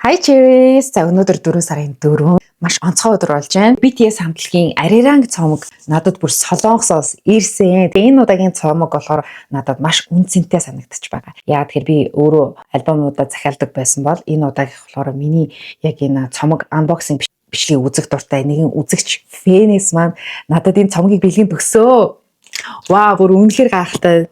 Hi Cherries. За өнөөдөр 4 сарын 4 маш онцгой өдөр болж байна. BTS хамтлагийн Arirang цомог надад бүр солонгосоос ирсэн. Тэгээ энэ удаагийн цомог болохоор надад маш үнцэнтэй санагдчих байгаа. Яагаад тэгэхээр би өөрөө альбомудаа захиалдаг байсан бол энэ удаагийнх болохоор миний яг энэ цомог unboxing бичлэгийг үзэх дуртай нэгэн үзэгч фэнээс маань надад энэ цомгийг бэлгийн төгсөө. Вау, бүр үнэхээр гайхалтай.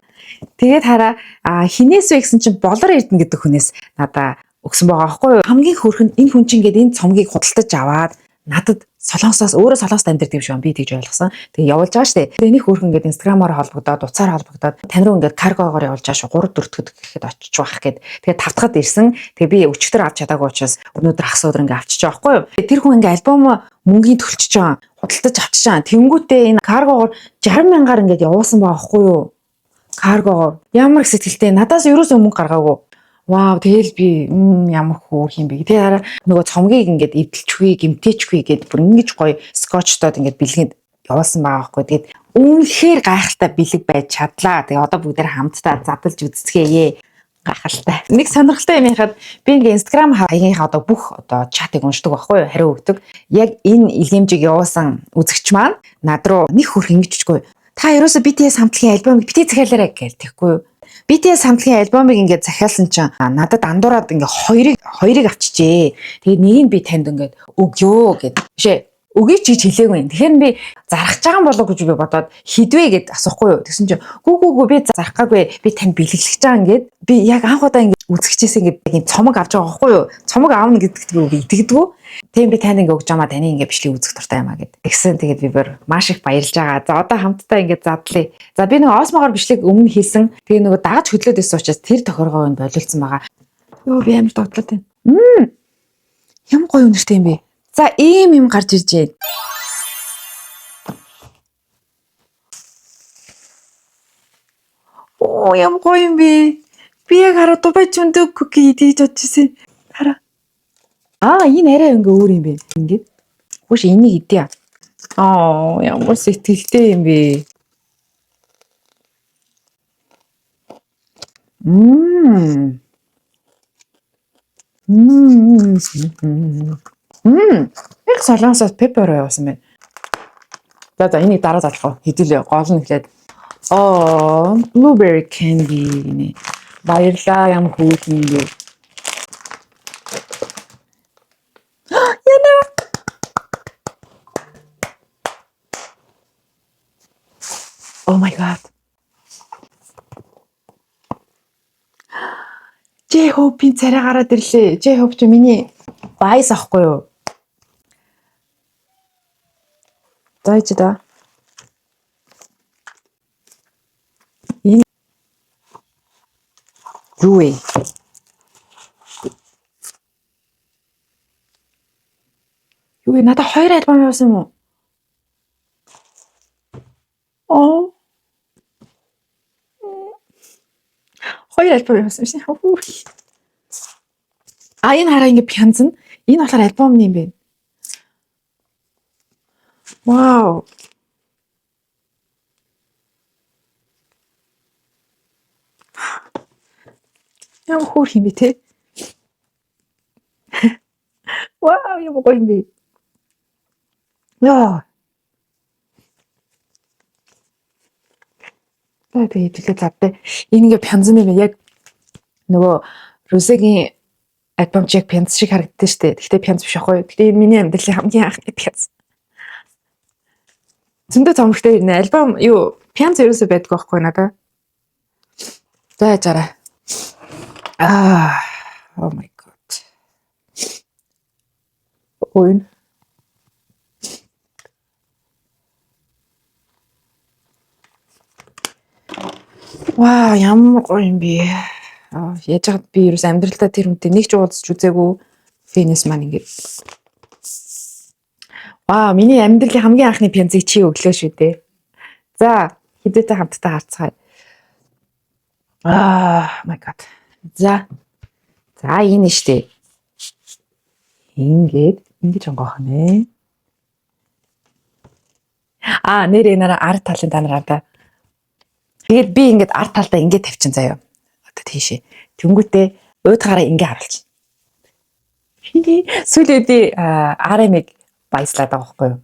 Тэгээд хараа хинээс вэ гэсэн чинь Болор Эрдэнэ гэдэг хүнээс надаа өгсөн байгаа байхгүй юу? Хамгийн хөөрхөн энэ хүн чинь ингээд энэ цомгийг худалдаж аваад надад солонгосоос өөрөө солонгост амьдардаг юм шиг би тэгж ойлгосон. Тэгээ явуулж байгаа штэ. Тэгээ нэг хөөрхөн ингээд инстаграмаар холбогдоод, уцаар холбогдоод тань руу ингээд каргоогоор явуулж байгаа шүү. 3-4 дахь гэхэд очиж байх гээд. Тэгээ тавтахад ирсэн. Тэгээ би өчтөр авч чадаагүй учраас өнөөдөр хагас өдөр ингээд авчиж байгаа байхгүй юу? Тэр хүн ингээд альбом мөнгөний төлчөж байгаа. Худалдаж авчиж байгаа. Тэнгүүтээ энэ каргоогоор 60 мянгаар ингээд явуулсан байгаа байхгүй юу? Каргоогоор. Ямар их сэтгэлтэй. Надаас ерөөсөө мөнгө гаргаагүй. Вау, тэгэл би ямар хөөх юм бэ. Тэгээ нөгөө цомгийг ингээд эвдэлчихвээ, гимтээчихвээ гэд бүр ингэж гоё скотчтоод ингээд бэлгэнд явуулсан байгаа байхгүй. Тэгээд үнэхээр гайхалтай бэлэг байж чадлаа. Тэгээ одоо бүгдээр хамтдаа задлж үзцгээе. Гайхалтай. Нэг сонирхолтой юм яхад би ингээд Instagram хаягийнхаа одоо бүх одоо чатыг уншдаг байхгүй юу? Хариу өгдөг. Яг энэ илгээмжийг явуулсан үзэгч маань над руу нэг хөрх ингэж өгчгүй. Та ерөөсө BTS хамтлагийн альбомыг битгий захиалаарай гэж тэгэхгүй юу? BTS хамтлагийн альбомыг ингээд захиалсан чинь надад андуураад ингээд хоёрыг авчижээ. Тэгээд нэг нь би танд ингээд өгөө гэд. Бишээ. Өгье ч гэж хэлээгүй юм. Тэгэхээр би зарах байгаа юм болов гэж би бодоод хідвэ гэд асуухгүй юу. Тэгсэн чинь гүү би зарах гаагүй. Би танд бэлэглэж байгаа ингээд би яг анх удаа ингээд үзэгчээсээ ингээд цомог авч байгаа байхгүй юу. Цомог аавна гэдэгт би итгэдэггүй. Тийм би танд ингээд өгч ямаа таны ингээд бичлэг үзэх дуртай юмаа гэд. Тэгсэн тэгээд би бүр маш их баярлж байгаа. За одоо хамтдаа ингээд задлаа. За би нэг осмогоор бичлэг өмнө хийсэн. Тэгээ нөгөө дагаж хөдлөөд байсан учраас тэр тохиоргоо нь болиулсан байгаа. Йоо би амар догтлоо тийм. Ямар гоё үнэртэй юм бэ. За ийм юм гарч ирж байна. Оо ямар гоё юм бэ. Би яг хараа Дубай чүндөө куки идэж очижсэн. Хараа. Энэ арай ингээ өөр юм бэ. Ингээд. Хөөш энийг идэ. Ямар сэтгэлтэй юм бэ. Яг солонгосоос пепер явуулсан байна. За энийг дараа залах. Хэдүүлээ гол нь хэлээд. Blueberry candy. Баярлаа ямар хөөрхөн юм бэ. Яна. Oh my god. J-Hope-ийн царай гараад ирлээ. J-Hope ч миний байс ахгүй юу? Зайчда. Энэ юу вэ? Юу вэ? Надад 2 альбом явуулсан юм уу? 2 альбом явуулсан шин. Энэ хараа ингэ пянзна. Энэ болохоор альбом юм бэ. Вау. Ямар хөөрх юм бэ те? Вау, ямар гоё юм бэ. Яа. Би хэлээ завтай. Энэ ингээ пянзан юм яг нөгөө Rosé-гийн альбом чиг пянз шиг харагддаг штэ. Гэхдээ пянз биш ахгүй. Гэхдээ энэ миний амьдралын хамгийн анхны пянз. Зөндөө цомогтой ирнэ. Альбом юу пянз ерөөсөө байдгүй байхгүй надаа. За яжаарай. Oh my god. Ой. Вау, ямар гоё юм бэ. Яаж хаад би ерөөс амьдралдаа тэр хүнтэй нэг ч уулзч үзээгүй фэнээс маань ингээд. Миний амьдралын хамгийн анхны пянзыг чи өглөө шүү дээ. За, хэдүүтэй хамтдаа харцгаая. My god. За энэ штэ. Ингээд онгоох нэ. Нэр энараа ард талын танараа. Тэгээд би ингээд ард талдаа ингээд тавьчин заяа. Одоо тийшээ. Тэнгүүтээ уудгаараа ингээ харуулчих. Сүүлийн би RM-ыг баяслаад байгаа байхгүй юу?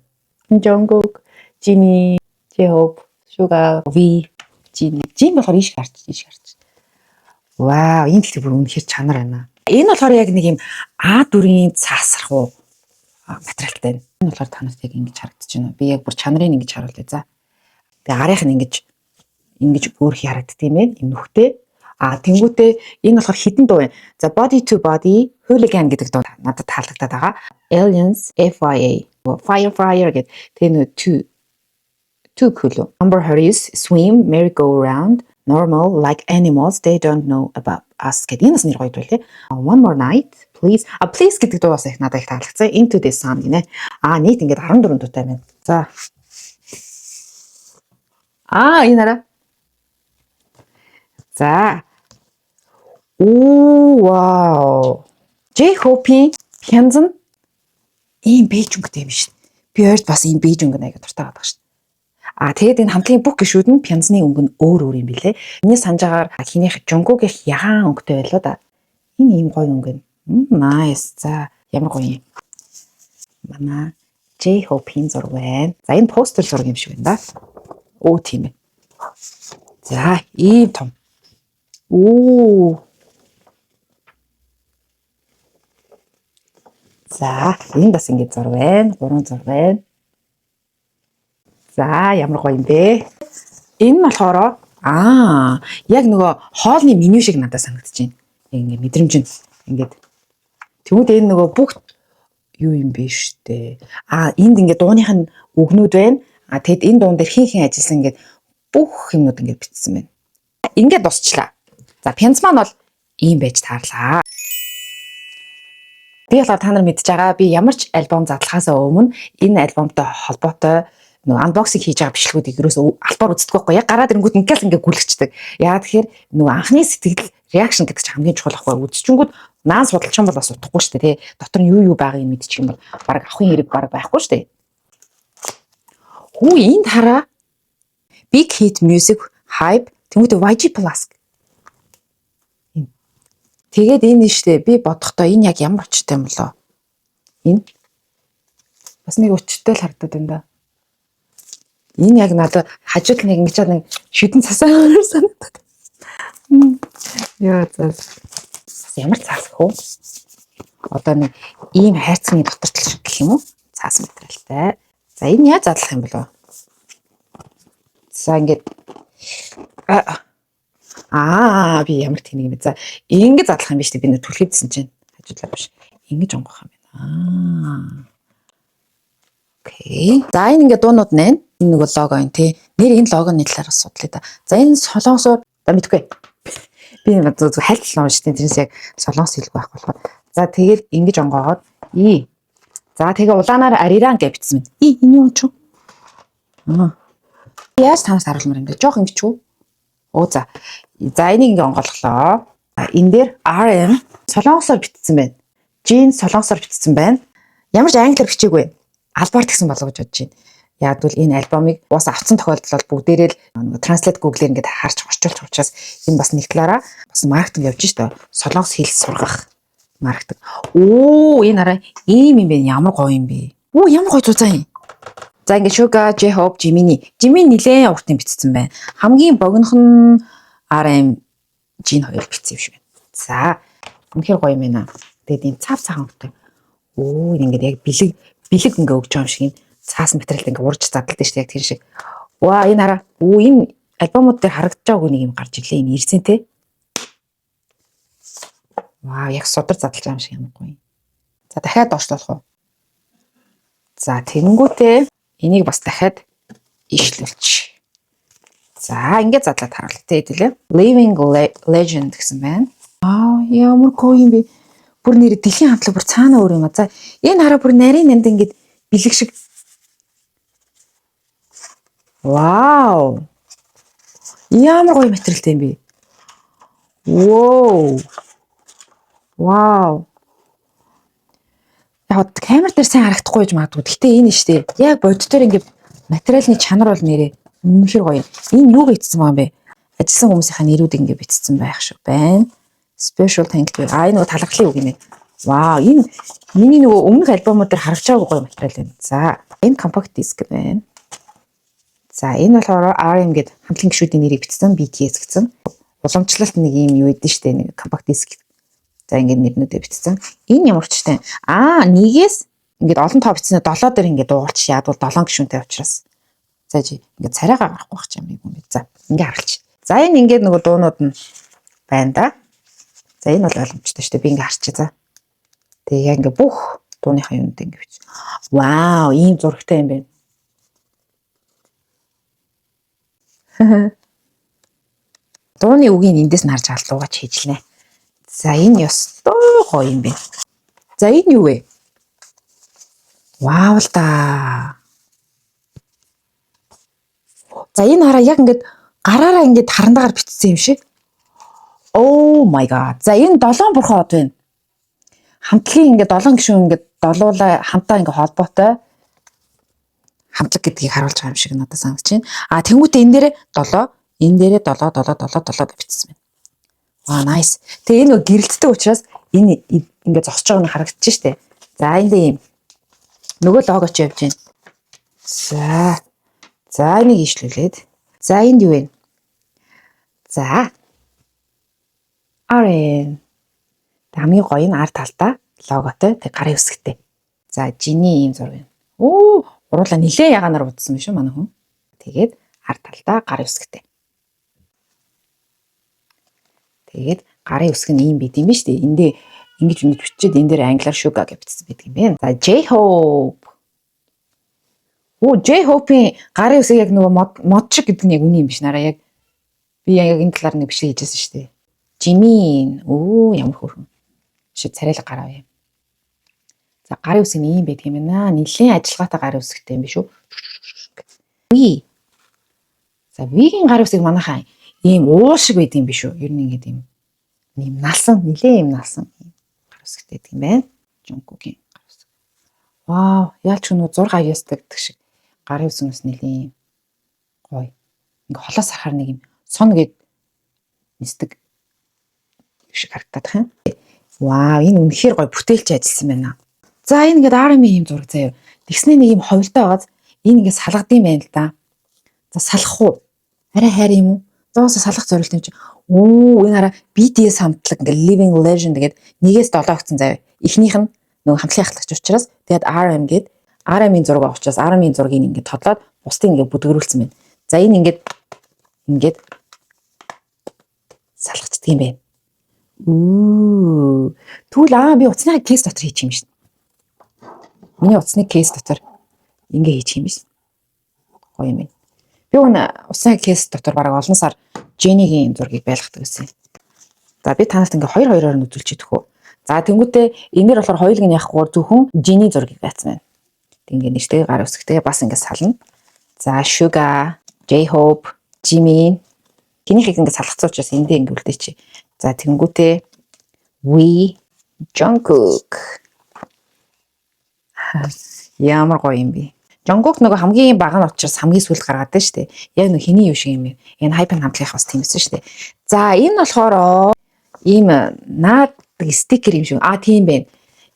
Jungkook, Jimin, J-Hope, Suga, V, Jin болохоор ийш гарч. Вау, энэ дэлхий бүр үнэхээр чанар байна. Энэ болохоор яг нэг юм А4-ийн цаасрах материалтай байна. Энэ болохоор танаас яг ингэж харагдаж байна. Би яг бүр чанарыг ингэж харуулъя за. Тэгээ арийнх нь ингэж өөрх харагддаг юм байна. Юм нүхтэй. Тэнгүүтээ энэ болохоор хідэн дуу байна. За Body to Body, Hooligan гэдэг дуу надад таалагдаад байгаа. Aliens, FIA, Fire гэдэг тэр two cool. Amber Heard's Swim, Merry-Go-Round, Normal, Like Animals, They Don't Know About Us гэдэг энэ бас нэр гоё байлээ. One More Night, Please. Please гэдэг дуу бас их надад их таалагдсан. Into the Sun гинэ. Нийт ингээд 14 дуутай байна. За. Энэ арай. За. Вау. J-Hope-ийн Pyeongchun ийм Бээжингтэй юм шин. Би ойрд бас ийм Бээжинг аяга дуртай байдаг шин. Тэгээд энэ хамтлагийн бүх гишүүд нь Pyeongchun-ийн өнгө нь өөр юм билэ. Миний санаж агаар хинийх Jungkook-ийнх ягаан өнгөтэй байлоо да. Энэ ийм гоё өнгө. Nice. За ямар гоё юм. Манай J-Hope-ийн зураг байна. За энэ постэр зураг юм шиг байна да. Тийм ээ. За ийм том. За энэ бас ингэ зураг байна. 3 зураг байна. За ямар гоё юм бэ? Энэ нь болохоор яг нөгөө хоолны меню шиг надад санагдаж байна. Ингээ мэдрэмж нь ингээд тэгвэл энэ нөгөө бүх юу юм бэ штэ. Энд ингээ дууных нь үгнүүд байна. Тэгэд энэ дуун дээр хин ажилласан ингээд бүх юмнууд ингээд бичсэн байна. Ингээд дусчлаа. За Pyeongchun маань бол ийм байж таарлаа. Тэгээ болохоор та нар мэдж байгаа би ямар ч альбом задлахаасаа өмнө энэ альбомтой холбоотой нөгөө анбоксинг хийж байгаа бичлэгүүдийг ерөөсөө албаар үздэг байхгүй яг гараад ирэнгүүт ингээд гүлгчдэг. Яа тэгэхээр нөгөө анхны сэтгэл реакшн гэдэг чинь хамгийн чухал ахгүй үзчихэнгүүт наан судалчин бол бас утахгүй шүү дээ тий. Дотор нь юу байгааг нь мэдчих юм бол баг авахын хэрэг баг байхгүй шүү дээ. Энд хараа Big Hit Music Hype тэгмээд YG Plus. Тэгээд энэ штэ би бодохдоо энэ яг ямар очтой юм болоо. Энэ бас нэг өчтэй л харагдаад байна да. Энэ яг надад хажууд нэг ингэж нэг шидэн цасаа өөрөөр санагдаад. Яа за. Ямар цаас хөө? Одоо нэг ийм хайрцагны доктортол шиг гэх юм уу? Цаас материалтай. За энэ яаж задлах юм болоо? За ингээд би ямар тэнийг юм бэ? За ингэж задлах юм биш үү? Би нэг түлхийдсэн чинь хажуудлаа биш. Ингэж онгох юм байна. Окей. За энэ ингээд дуунууд нэ. Энэ нэг лого юм тий. Нэр энэ логоны талаар судлаа да. За энэ солонгосоор мэдгүй. Би зөв хайлтлаа шүү дээ. Тэрнээс яг солонгос хэлгүй байх болохоор. За тэгээд ингэж онгоогоод За тэгээ улаанаар ариран гэж бичсэн байна. Энэ юу ч юм. Яаж танаас харуулмаар юм бэ? Жох ингэж үү? За. За энийг ингээ онголглоо. Энэ дээр RM солонгосоор бичсэн байна. Jin солонгосоор бичсэн байна. Ямар ч англиар бичээгүй. Албаар тэгсэн болов гэж бодож байна. Яг бол энэ альбомыг бас авсан тохиолдолд бүгдээрээ л Translate Google-ээр ингээд харж орчуулж учраас энэ бас нэг талаараа бас маркетинг явж штэ. Солонгос хэл сургах маркетинг. Энэ арай ийм юм бэ? Ямар гоё юм бэ? Ямар гоё зузаан юм. За ингээд Suga, J-Hope, Jimin нилээн уртын бичсэн байна. Хамгийн богинох нь RM Jin хоёр бичсэн юм шиг байна. За үнэхээр гоё юм байна. Тэгээд энэ цав цагаан уртын. Ингээд яг бэлэг ингээ өгч байгаа юм шиг юм. Цаас материалд ингээ урж задалдаг шүү дээ яг тэр шиг. Энэ хараа. Энэ альбомууд дээр харагдаж байгаагүй нэг юм гарч ирлээ. Энэ ирсэнтэй. Яг судар задлж байгаа юм шиг юм гоё. За дахиад доошлуулах уу? За тэгэнгүүтээ энийг бас дахиад ишлүүлчих. За ингээд задлаад харуулъя хэлээ. Living Legend гэсэн байна. Ямар гоё юм бэ? Бүр нэр дэлхийн хамтлаг бүр цаана өөр юм а. За энэ хараа бүр нарийн нанд ингээд бэлэг шиг. Вау. Ямар гоё материалтай юм бэ? Вау. Яг камер дээр сайн харагдахгүй гэж магадгүй. Гэхдээ энэ шүү дээ. Яг бодитоор ингээд материалны чанар бол нэрээ үнэхээр гоё. Энэ юу бичсэн байгаа юм бэ? Ажилласан хүмүүсийнхаа нэрүүд ингээд бичсэн байх шиг байна. Special thank you. Энэ нөгөө талархлын үг нэ. Вау, энэ миний нөгөө өмнөх альбомууд дээр харагч байгаагүй гоё материал байна. За, энэ compact disc байна. За, энэ болохоор RM гэдэг хамтлагийн гишүүдийн нэрийг бичсэн, BTS гэсэн. Уламжлалт нэг юм юу гэдэг нь штэ, нэг compact disc. За, ингээд нэрнүүдээ бичсэн. Энэ ямар ч штэ. Нэгээс ингээд олон тоо бичснээр 7 дээр ингээд дуулчих яадвал 7 гишүүнтэй учраас. За, ингээд царайгаа гарахгүй байх юм юм бэ. За, ингээд харалч. За, энэ ингээд нөгөө дуунууд нь байна да. За, энэ бол ойлгомжтой штэ. Би ингээд харчих. За. Тэгээ яг ингээд бүх дууныхаа юмд ингээд бич. Вау, ийм зурагтай юм байна. Дууны үгийг эндээс нь харж аллуугач хийжлээ. За, энэ ёстой гоё юм байна. За, энэ юу вэ? Вау л да. За, энэ хараа яг ингээд гараараа ингээд харандагаар бичсэн юм шиг. Oh my god. За, энэ 7 бурхан од байна. Хамтлагийн ингээд 7 гишүүн ингээд долуулаа хамтаа ингээд холбоотой хамтлаг гэдгийг харуулж байгаа юм шиг надад санагдаж байна. Тэнгуүтээ энэ дээрээ 7, энэ дээрээ 7 гэж бичсэн байна. Ваа, nice. Тэгээ энэ нөгөө гэрэлтдэг учраас энэ ингээд зогсож байгаа нь харагдаж штэ. За, энэ ийм нөгөө логоч явж байна. За, энийг ийшлүүлээд. За, энд юу вэ? За. RM. Хамгийн гоё нь арт талдаа логотой, тэг гарын үсгтэй. За, жиний ийм зураг байна. Уруула нилээ ягаанаар удсан биш үү манай хүн. Тэгээд арт талдаа гарын үсгтэй. Тэгээд гарын үсэг нь ийм байд юм биш үү? Эндээ ингэж бичээд энэ дээр англиар sugar гэж бичсэн байдаг юм байна. За, J-Hope. J-Hope-ийн гарын үсэг яг нөгөө мод шиг гэдэг нь яг үний юм биш нараа яг. Би яг энэ талаар нэг бичлэг хийжсэн шүү дээ. Jimin. Ямар хөөрхөн. Шид царайлаг гараа бай. За, гарын үсэг нь ийм байдаг юм байна. Нилийн ажиллагаатай гарын үсэгтэй юм биш үү? V. За, V-ийн гарын үсэг манайхаа ийм уу шиг байд юм биш үү? Ер нь ингэж ийм налсан, нилийн ийм налсан гарын үсэгтэй байдаг юм байна. Jungkook-ийн гарын үсэг. Вау, яалч нөгөө 6 аяастай гэдэг шиг гарын үсгнээс нилийн гоё. Ингээ холоос харахаар нэг юм сон гэд нисдэг шиг харагдах юм. Вау, энэ үнэхээр гоё бүтээлч ажилласан байна. За, энэ ингээд RM-ийн юм зураг заяа. Тэгснээ нэг юм ховлтой байгааз энэ ингээд салгадсан байна л да. За, салах уу? Арай хайр юм уу? Зоос салах зорилт юм чи. Энэ хараа BTS хамтлаг ингээд Living Legend гэдэг 1-ээс 7 гэсэн заяа. Эхнийх нь нөгөө хамтлагийн ахлагч учраас тэгээд RM гээд RM-ийн зураг авах учраас RM-ийн зургийг ингээд тодлоод бусдыг ингээд бүдгэрүүлсэн байна. За, энэ ингээд салгацдаг юм байна. Тэгвэл би утасны кейс дотор хийчих юм шин. Миний утасны кейс дотор ингээ хийчих юм биш. Гоё юм байна. Би утасны кейс дотор бараг олон сар Jenny-гийн зургийг байлгадаг гэсэн. За, би танарт ингээ 2-2-оор нь үзүүлж идэх үү. За, тэнгуүтээ энээр болохоор хоёулыг нь явахгүй зөвхөн Jenny зургийг байцсан байна. Ингээ нэртэйг гар үсгтэй бас ингээ сална. За, Suga, J-Hope, Jimin. Тэнийхийг ингээ салгацсан учраас эндээ ингээ үлдээч. За, тэнгуүтээ V, Jungkook. Ямар гоё юм бэ. Jungkook нөгөө хамгийн бага нь учраас хамгийн сүүлд гаргаад байна шүү дээ. Яг нөгөө хэний юу шиг юм бэ. Энэ Hype-ын хамтлагийнх бас тийм байсан шүү дээ. За, энэ болохоор ийм наад стикер юм шиг. Тийм байна.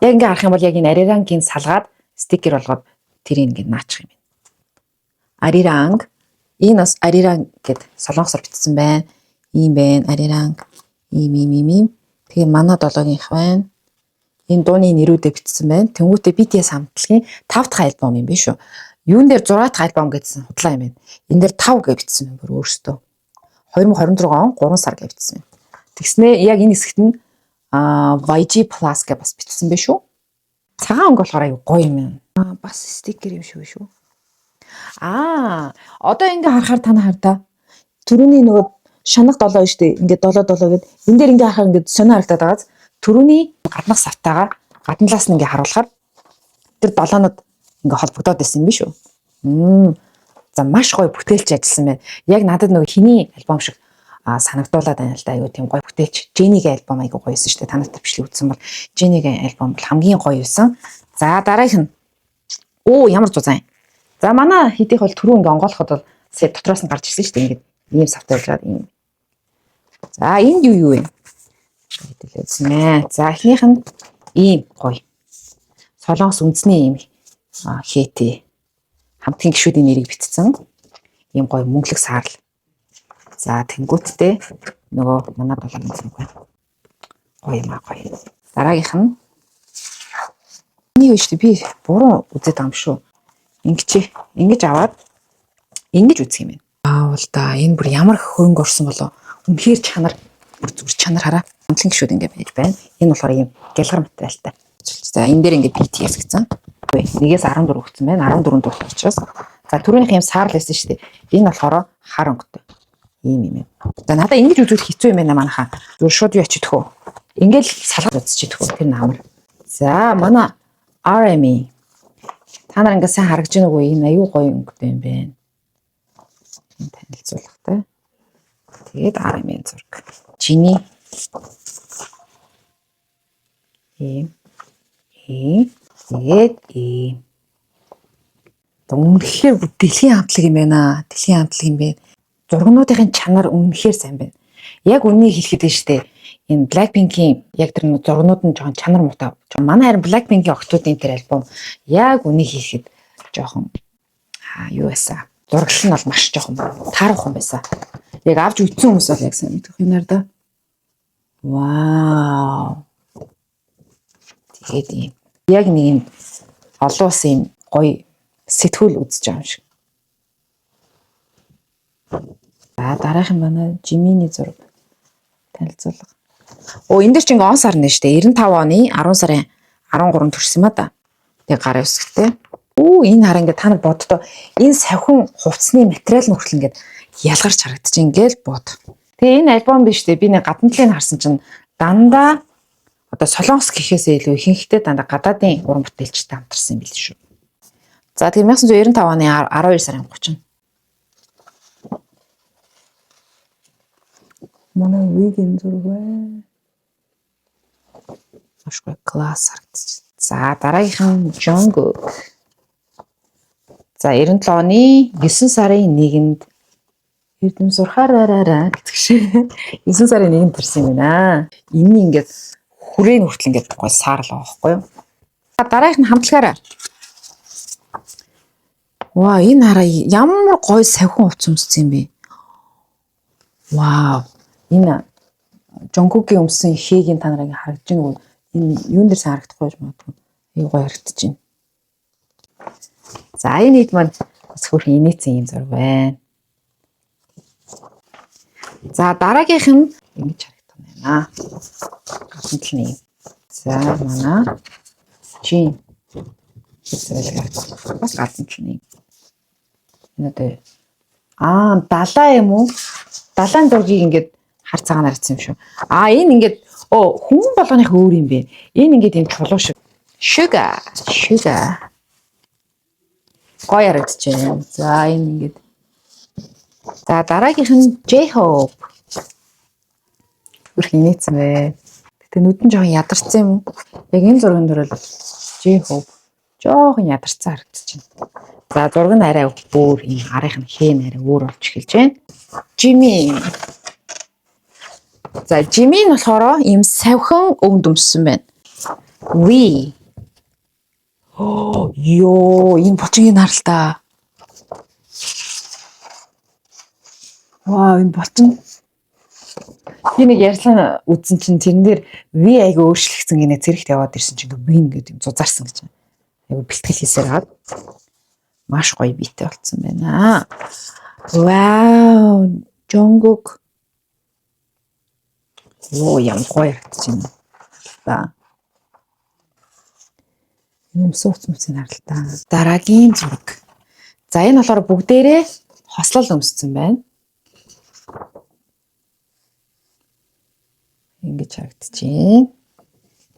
Яг ингээ харах юм бол яг энэ Arirank-ийн салгаад стикер болгоод тэрийг ингээ наачих юм байна. Arirank. Энэ бас Arirank гэд солонгосоор бичсэн байна. Ийм байна. Arirank. Ийм. Тэгээ манай 7-гийнх байна. Энэ дууны нэрүүдээ бичсэн байна. Тэнгүүтээ BTS хамтлагийн 5 дахь альбом юм биш үү? Юун дээр 6 дахь альбом гэсэн худлаа юм байна. Энэ дээр 5 гэж бичсэн юм бүр өөрөөсөө. 2026 он 3 сар гэж бичсэн байна. Тэгснээ яг энэ хэсэгт нь YG Plus гэж бас бичсэн байх шүү. Цагаан өнгө болохоор аюу гоё юм байна. Бас стикер юм шүү. Одоо ингээ харахаар та нартай түрүүний нөгөө шанах 7 шүү дээ. Ингээ 7 гэд энэ дээр ингээ харахаар ингээ сонио харагдаад байгааз түрүүний гаднах савтайгаар гадналаас нь ингээ харуулахаар тэр 7-нууд ингээ холбогдоод байсан юм биш үү? За, маш гоё бүтээлч ажилласан байна. Яг надад нөгөө хиний альбом шиг санагдуулаад байна л да. Аюу тийм гоё бүтээлч. Jenny-гийн альбом аюу гоё байсан шүү дээ. Та нарт бичлэг үзсэн бол Jenny-гийн альбом бол хамгийн гоё байсан. За, дараагийнх нь ямар зузаан. За, манай хэдийнх бол түрүү ингээ онгоолоход бол дотроос нь гарч ирсэн шүү дээ. Ингээд ийм савтай байгаад ийм. За, энд юу вэ? Хэдүүлээсэн ээ. За, эхнийх нь Ийм гоё. Солонгос үндэсний ийм хээти хамтгийн гишүүдийн нэрийг бичсэн. Ийм гоё мөнгөлөг саарл. За тэнгуүттэй нөгөө манад бол юм байна. Гоё юм гоё. Дараагийнх нь юу шүү дээ би буруу үзээд байгаа юм шүү. Ингэж аваад ингэж үзэх юм байна. Бол да энэ бүр ямар хөрөнгө орсон болоо. Үнэхээр чанар бүр зүгээр чанар хараа. Хамтлагийн гишүүд ингэ байж байна. Энэ болохоор ийм гялгар материалтай. За энэ дээр ингэ BTS гэсэн. Нэгээс 14 өгсөн байна. 14 дуусах учраас. За түрүүнийх юм саарл байсан шүү дээ. Энэ болохоор хар өнгөтэй. Ийм юм. За надаа ингэж үзүүл хэцүү юм байна манайхаа. Зүгээр шууд юу ачидэх үү? Ингээл салгаад үзчихийдэх үү? Тэр намар. За манай RME. Та нар ингэ сайн харагдаж байна уу? Энэ аюу гоё өнгөтэй юм байна. Энэ танилцуулгатай. Тэгээд RME зураг. Жиний. Тэгээд үнэхээр дэлхийн хамтлаг юм байна. Дэлхийн хамтлаг юм байна. Зургнуудын чанар үнэхээр сайн байна. Яг үнийг хэлэхэд нь штэ. Энэ Blackpink-ийн яг тэр зургнууд нь жоохон чанар муутай. Манай харин Blackpink-ийн октоодын тэр альбом яг үнийг хэлэхэд жоохон юу байсан. Зураглал нь бол маш жоохон таарах юм байсан. Яг авч үзсэн хүмүүс бол яг сайн мэдэх юм нэр да. Вау. Тэгээд юм. Яг нэг юм олон улсын гоё сэтгүүл үзэж байгаа юм шиг. За дараах нь манай Жиминий зураг танилцуулга. Энэ дэр чинь он сар нэ штэ 95 оны 10 сарын 13 төрсөн юм а да. Тэгээ гар өсгтэй. Энэ хараа ингээд та нар боддоо энэ савхин хувцсны материал нь хүртэл ингээд ялгарч харагдаж ингээл бод. Тэгээ энэ альбом биш үү? Би нэг гадна талыг харсан чинь дандаа одоо солонгос гэхээсээ илүү ихэнхдээ дандаа гадаадын уран бүтээлчтэй хамтарсан юм биш шүү. За тэгээ 1995 оны 12 сарын 30. Манай видео зураг бай. Ашгүй класс харагдчих. За дараагийнх нь Jungkook. За 97 оны 9 сарын 1-нд Эрдэм сурхаараараа гэдэг шиг 9 сарын 1-нд төрсэн юм байна. Энэ ингээд хүрээ хүртэл ингээд гой саарлаа байхгүй юу? Дараагийнх нь хамтлагаараа. Ваа энэ хараа ямар гой савхин хувц өмссөн юм бэ? Вау. Энэ Jungkook-ийн өмсөн хэгийн та нарыг харагдаж байна уу? Энэ юун дээр сайн харагдахгүй юм магадгүй. Ийг гоё харагдаж байна. За энэ хэд маань бас хөрх инээсэн юм зураг байна. За дараагийнх нь ингэж харагдах юм байна. Гадна талны юм. За манай Jin бас гадна талны. Энэ далаа юм уу? Далайн зургийг ингээд хар цагаанаар хийсэн юм шүү. Энэ ингээд хүн болгоных өөр юм бэ. Энэ ингээд юм чулуу шиг. Sugar. Гоё харагдаж байна. За энэ ингээд. За дараагийнх нь J-Hope. Хөрх инээсэн бэ. Гэтэ нүдэн жоохон ядарсан юм. Яг энэ зурган дээр бол J-Hope жоохон ядарсан харагдаж байна. За зураг нь арай өөр юм. Арийнх нь хэм арай өөр болж эхэлж байна. Jimmy. За Jimmy нь болохоор ийм савхин өвд өмссөн байна. We. Энэ булчингийн харалтаа. Вау, энэ булчин. Би нэг ярьлаа үзсэн чинь тэрэн дээр V айгу өөрчлөгдсөн гинэ зэрэгт яваад ирсэн чинь V гэдэг юм зузаарсан гэж. Айгу бэлтгэл хийсээр хаад. Маш гоё биетэй болцсон байна. Вау, Jungkook. Ямар гоё харагдаж байна. Энэ сууцмцын харалтаа. Дараагийн зураг. За энэ болохоор бүгдээрээ хослол өмссөн байна. Ингэж харагдаж байна.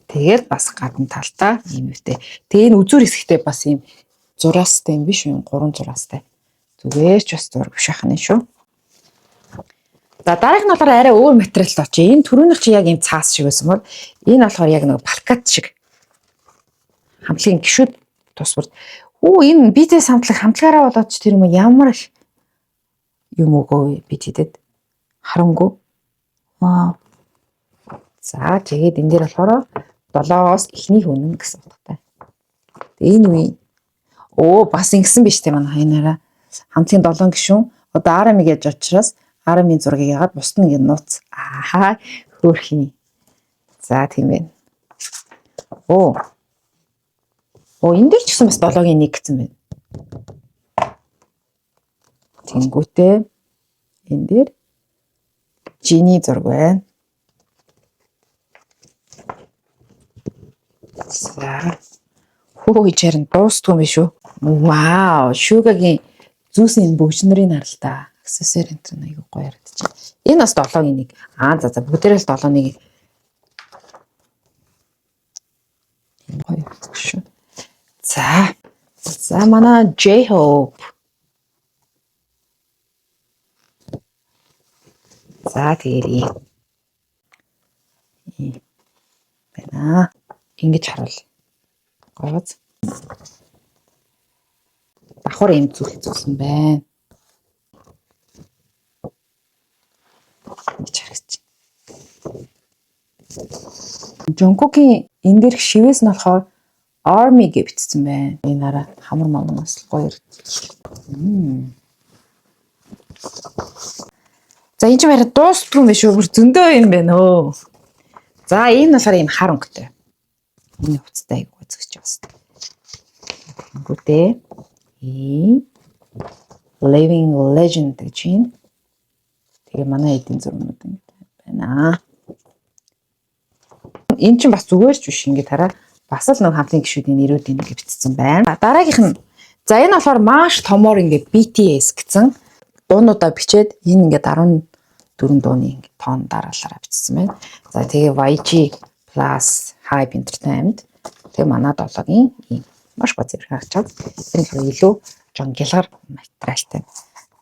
Тэгээд бас гадна талтаа ийм үстэй. Тэгээ энэ үзүүр хэсэгтээ бас ийм зураастай юм биш үү? 3 зураастай. Зүгээр ч бас зураг биш ахна шүү. За дараах нь болохоор арай өөр материалтай очие. Энэ түрүүнийх чи яг ийм цаас шиг байсан бол энэ болохоор яг нэг палкат шиг. Хамтлагийн гишүүд тусвар. Энэ BTS хамтлагаараа болоод ч тэр юм ямар их юм уу би тэдэд харангүй. За тэгээд энэ дээр болохоор 7-оос эхний үнэн гэсэн утгатай. Энэ үе бас ингэсэн биш тийм манай хаянараа хамтын 7 гишүүн одоо Арами гэж учраас Арамын зургийг яагаад бусд нь ингэ нууц. Хөөрхий. За тийм байна. Энэ дээр ч гэсэн бас 7-гийн 1 гэсэн байна. Тэнгүүтээ энэ дээр жиний зураг байна. За. Чарн дуустгүй юм биш үү? Вау, Шугагийн зүүсний бүгж нарын харалтаа. Аксессуар энэ айгуу гоё харагдчих. Энэ бас 7-гийн 1. За бүгдээрээ л 7-ны 1. Гоё шүү. За манай J-Hope. За тэгээд байна. Ингэж харуул. Гоц. Давхар юм зүлсэн байна. Ингэж харагч. Жонкогийн энэ дээрх шивээс нь болохоор Army гэж бичсэн байна. Энэ хараа хамар момноос гоё ирдэг. За энэ ч барай дуустгүй юм биш үү? Зөндөө юм байна өө. За энэ болохоор ийм хар өнгөтэй. Энэ хувцастай айгуу зөгч байна. Гүтээ. Living Legend гэж байна. Тэгээ манай эдийн зурнууд ингэ байна. Энэ ч бас зүгээр ч биш ингэ хараа. Бас л нэг хамтын гишүүдийн нэрүүд ингэ бичсэн байна. Дараагийнх нь за энэ болохоор маш томоор ингэ BTS гэсэн дуунуудаа бичээд энэ ингэ 14 дууны ингэ тоон дараалалаараа бичсэн байна. За тэгээ YG Plus Hype Entertainment тэгээ манай 7-гийн маш гоо зэрэг харагдаад энэ илүү жонгилгар материалтай.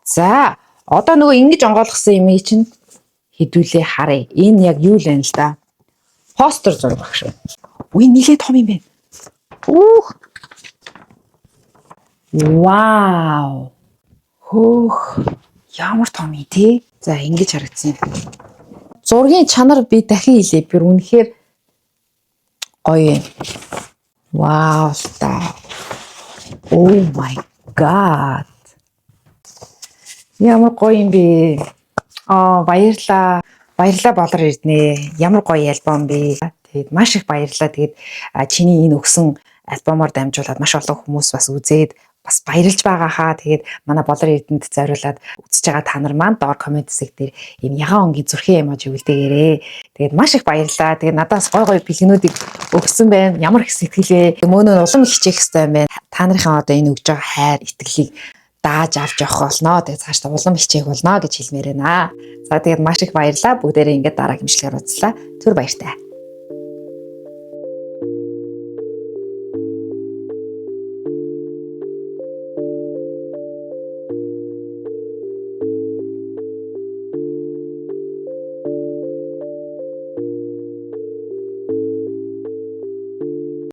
За одоо нөгөө ингэж онгойлгосон юм чинь хэдүүлээ харъя. Энэ яг юу л вэ л да? Постэр зураг баг шүү. Нилээ том юм байна. Вау. Ямар том юм тий? За ингэж харагдсан. Зургийн чанар би дахин хэлээ. Би үнэхээр гоё юм. Вау та. Oh my god. Ямар гоё юм бэ? Баярлаа. Баярлалаа болор ирднэ. Ямар гоё альбом бэ? Тэгээд маш их баярлалаа. Тэгээд чиний энэ өгсөн альбомоор дамжуулаад маш олон хүмүүс бас үзээд бас баярлж байгаа хаа. Тэгээд манай болор эрдэнэд зориулаад үзэж байгаа та нар маань доор комент хэсэг дээр ийм ягаан өнгийн зүрхэн эмож үлдээгээрээ. Тэгээд маш их баярлалаа. Тэгээд надаас гой бэлгэнүүдийг өгсөн байна. Ямар их сэтгэлээ. Мөнөө улам хичээх хэрэгтэй байна. Та нарын одоо энэ өгж байгаа хайр, итгэлийг дааж авч явах болно. Тэгээд цаашдаа улам хичээх болно гэж хэлмээр байна. За тэгээд маш их баярлалаа. Бүгдээрээ ингээд дараагийн имжлэгээр уулзлаа. Түр баяртай.